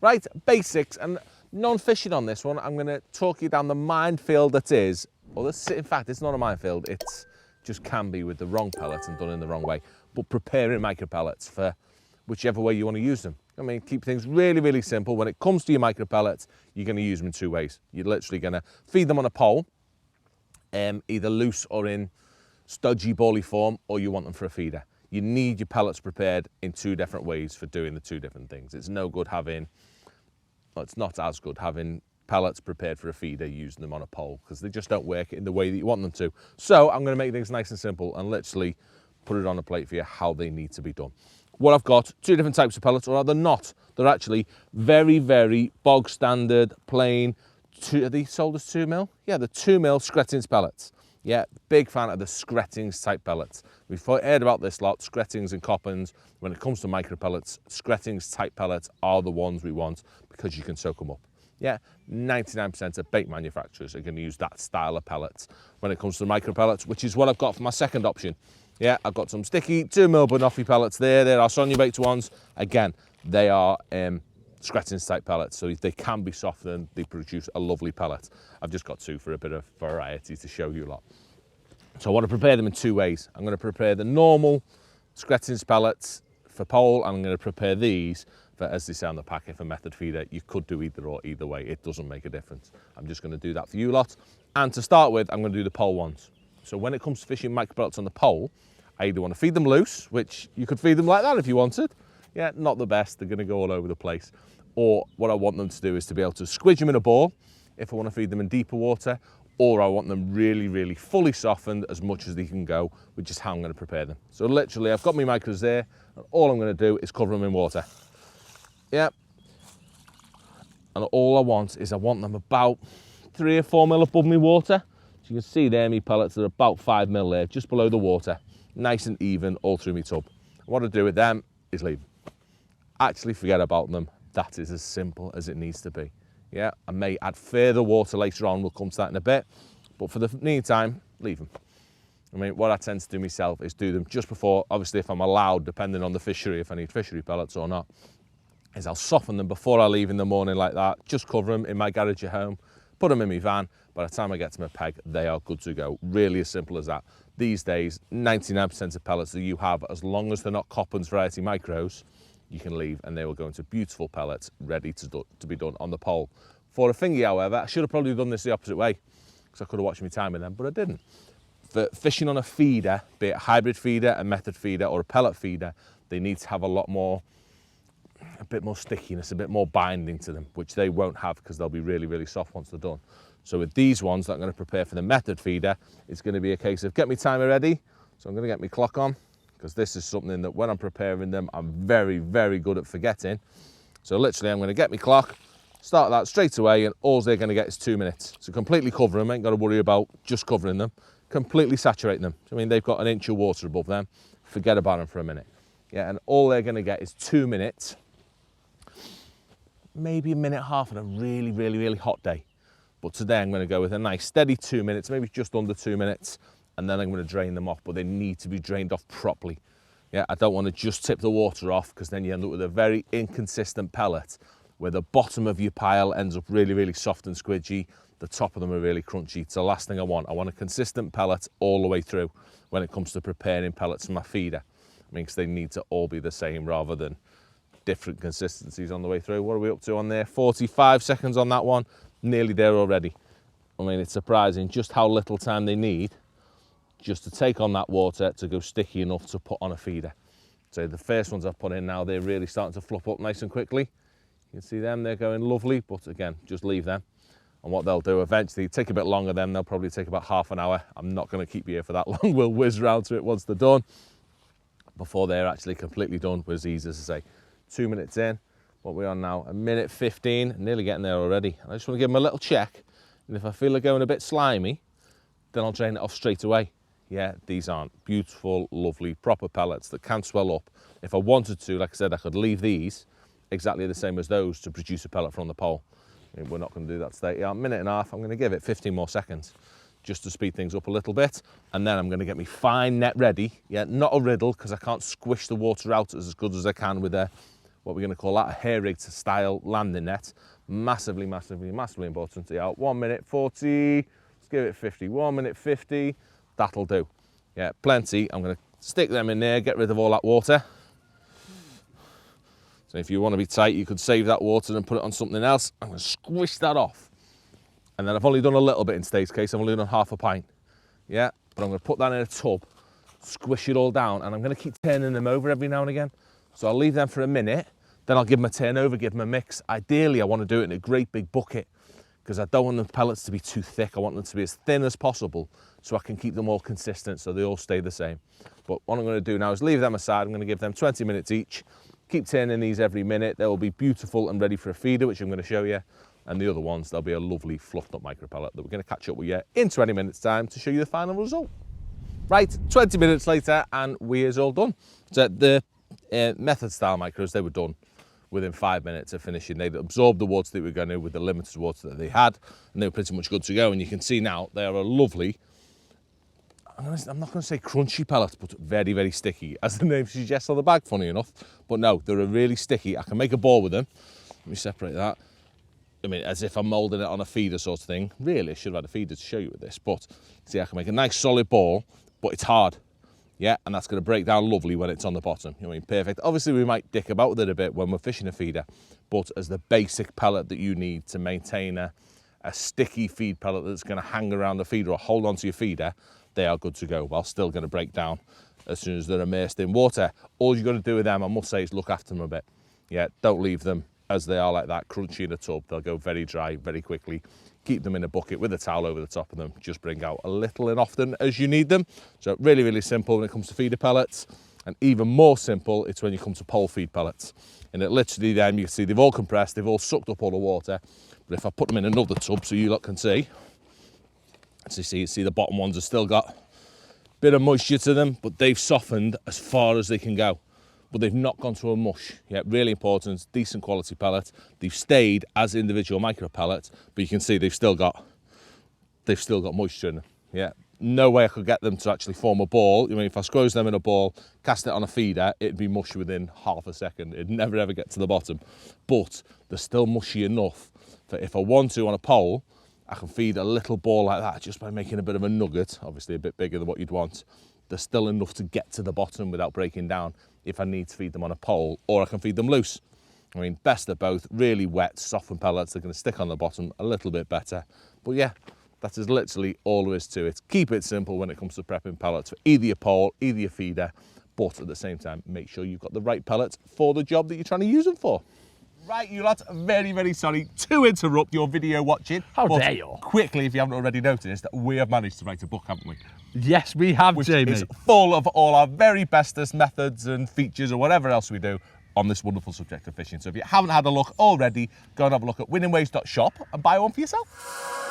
Right, basics and non-fishing on this one. I'm going to talk you down the minefield that is, or in fact, it's not a minefield. It's just can be with the wrong pellets and done in the wrong way. But preparing micro pellets for whichever way you want to use them. I mean, keep things really, really simple. When it comes to your micro pellets, you're going to use them in two ways. You're literally going to feed them on a pole, either loose or in stodgy, bally form, or you want them for a feeder. You need your pellets prepared in two different ways for doing the two different things. It's no good having, well, it's not as good having pellets prepared for a feeder using them on a pole because they just don't work in the way that you want them to. So I'm going to make things nice and simple and literally put it on a plate for you how they need to be done. What I've got, two different types of pellets, or they're not. They're actually very, very bog standard, plain. Are these sold as 2mm? Yeah, the 2mm Skrettings pellets. Yeah, big fan of the Skrettings type pellets. We've heard about this lot, Skrettings and Coppens. When it comes to micro pellets, Skrettings type pellets are the ones we want because you can soak them up. Yeah, 99% of bait manufacturers are going to use that style of pellets when it comes to micro pellets, which is what I've got for my second option. Yeah, I've got some sticky 2mm banoffee pellets there. They're our Sonia baked ones. Again, they are Skrettings type pellets, so they can be softened. They produce a lovely pellet. I've just got two for a bit of variety to show you a lot. So I want to prepare them in two ways. I'm going to prepare the normal Skrettings pellets for pole, and I'm going to prepare these for, as they say on the packet, for method feeder. You could do either or, either way. It doesn't make a difference. I'm just going to do that for you lot. And to start with, I'm going to do the pole ones. So when it comes to fishing micro pellets on the pole, I either want to feed them loose, which you could feed them like that if you wanted. Yeah, not the best. They're going to go all over the place. Or what I want them to do is to be able to squidge them in a ball if I want to feed them in deeper water, or I want them really, really fully softened as much as they can go, which is how I'm going to prepare them. So literally, I've got my micros there, and all I'm going to do is cover them in water. Yeah. And all I want them about 3 or 4 mil above my water. So you can see there, my pellets are about 5 mil there, just below the water. Nice and even all through my tub. What I do with them is leave them. Actually forget about them. That is as simple as it needs to be. Yeah, I may add further water later on, we'll come to that in a bit, but for the meantime, leave them. I mean, what I tend to do myself is do them just before, obviously if I'm allowed, depending on the fishery, if I need fishery pellets or not, is I'll soften them before I leave in the morning like that, just cover them in my garage at home, put them in my van. By the time I get to my peg, they are good to go. Really as simple as that. These days, 99% of pellets that you have, as long as they're not Coppens variety micros, you can leave and they will go into beautiful pellets ready to be done on the pole. For a thingy, however, I should have probably done this the opposite way because I could have watched my time with them, but I didn't. For fishing on a feeder, be it a hybrid feeder, a method feeder or a pellet feeder, they need to have a bit more stickiness, a bit more binding to them, which they won't have because they'll be really, really soft once they're done. So with these ones that I'm going to prepare for the method feeder, it's going to be a case of get my timer ready. So I'm going to get my clock on because this is something that when I'm preparing them, I'm very, very good at forgetting. So literally I'm going to get my clock, start that straight away, and all they're going to get is 2 minutes. So completely cover them, ain't got to worry about just covering them, completely saturate them. I mean, they've got an inch of water above them, forget about them for a minute. Yeah, and all they're going to get is 2 minutes, maybe a minute and a half on a really, really, really hot day. But today I'm going to go with a nice steady 2 minutes, maybe just under 2 minutes, and then I'm going to drain them off, but they need to be drained off properly. Yeah, I don't want to just tip the water off because then you end up with a very inconsistent pellet where the bottom of your pile ends up really, really soft and squidgy. The top of them are really crunchy. It's the last thing I want. I want a consistent pellet all the way through when it comes to preparing pellets for my feeder. I mean, because they need to all be the same rather than different consistencies on the way through. What are we up to on there? 45 seconds on that one. Nearly there already. I mean, it's surprising just how little time they need just to take on that water to go sticky enough to put on a feeder. So the first ones I've put in now, they're really starting to fluff up nice and quickly. You can see them, they're going lovely, but again, just leave them. And what they'll do eventually, take a bit longer then, they'll probably take about half an hour. I'm not going to keep you here for that long. We'll whiz round to it once they're done. Before they're actually completely done, was easy as I say. 2 minutes in, what we're on now, 1:15, nearly getting there already. I just want to give them a little check, and if I feel they're going a bit slimy, then I'll drain it off straight away. Yeah, these aren't beautiful, lovely, proper pellets that can swell up. If I wanted to, like I said, I could leave these exactly the same as those to produce a pellet from the pole. I mean, we're not going to do that today. Yeah, a minute and a half, I'm going to give it 15 more seconds just to speed things up a little bit. And then I'm going to get my fine net ready. Yeah, not a riddle, because I can't squish the water out as good as I can with what we're going to call that, a hair rigged style landing net. Massively, massively, massively important. Yeah, 1 minute 40, let's give it 50, 1 minute 50, that'll do. Yeah, plenty. I'm going to stick them in there, get rid of all that water. So if you want to be tight, you could save that water and put it on something else. I'm going to squish that off. And then I've only done a little bit in Steve's case, I've only done half a pint. Yeah, but I'm going to put that in a tub, squish it all down, and I'm going to keep turning them over every now and again. So I'll leave them for a minute, then I'll give them a turn over, give them a mix. Ideally, I want to do it in a great big bucket because I don't want the pellets to be too thick. I want them to be as thin as possible so I can keep them all consistent so they all stay the same. But what I'm going to do now is leave them aside. I'm going to give them 20 minutes each. Keep turning these every minute. They will be beautiful and ready for a feeder, which I'm going to show you. And the other ones, they'll be a lovely fluffed up micro pellet that we're going to catch up with you in 20 minutes time to show you the final result. Right, 20 minutes later and we is all done. So the method style micros, they were done within 5 minutes of finishing. They'd absorbed the water that we were going to with the limited water that they had, and they were pretty much good to go. And you can see now they are a lovely, I'm not going to say crunchy pellet, but very, very sticky, as the name suggests on the bag, funny enough. But no, they're a really sticky. I can make a ball with them. Let me separate that. I mean, as if I'm moulding it on a feeder sort of thing. Really, I should have had a feeder to show you with this, but see, I can make a nice solid ball, but it's hard. Yeah, and that's going to break down lovely when it's on the bottom. You know what I mean? Perfect. Obviously, we might dick about with it a bit when we're fishing a feeder, but as the basic pellet that you need to maintain a sticky feed pellet that's going to hang around the feeder or hold onto your feeder, they are good to go, while still going to break down as soon as they're immersed in water. All you've got to do with them, I must say, is look after them a bit. Yeah, don't leave them as they are like that, crunchy in a tub. They'll go very dry very quickly. Keep them in a bucket with a towel over the top of them. Just bring out a little and often as you need them. So really, really simple when it comes to feeder pellets. And even more simple, it's when you come to pole feed pellets. And it literally then, you can see they've all compressed, they've all sucked up all the water. But if I put them in another tub so you lot can see, so you see the bottom ones have still got a bit of moisture to them, but they've softened as far as they can go. But they've not gone to a mush. Yeah, really important, decent quality pellet. They've stayed as individual micro pellets, but you can see they've still got moisture in them. Yeah, no way I could get them to actually form a ball. I mean, if I squoze them in a ball, cast it on a feeder, it'd be mush within half a second. It'd never ever get to the bottom. But they're still mushy enough that if I want to on a pole, I can feed a little ball like that just by making a bit of a nugget, obviously a bit bigger than what you'd want. There's still enough to get to the bottom without breaking down if I need to feed them on a pole, or I can feed them loose. I mean, best of both, really wet, softened pellets. They're going to stick on the bottom a little bit better. But yeah, that is literally all there is to it. Keep it simple when it comes to prepping pellets for either your pole, either your feeder, but at the same time, make sure you've got the right pellets for the job that you're trying to use them for. Right, you lads, very, very sorry to interrupt your video watching. How dare you? Quickly, if you haven't already noticed, we have managed to write a book, haven't we? Yes, we have, Jamie. It's full of all our very bestest methods and features or whatever else we do on this wonderful subject of fishing. So if you haven't had a look already, go and have a look at winningways.shop and buy one for yourself.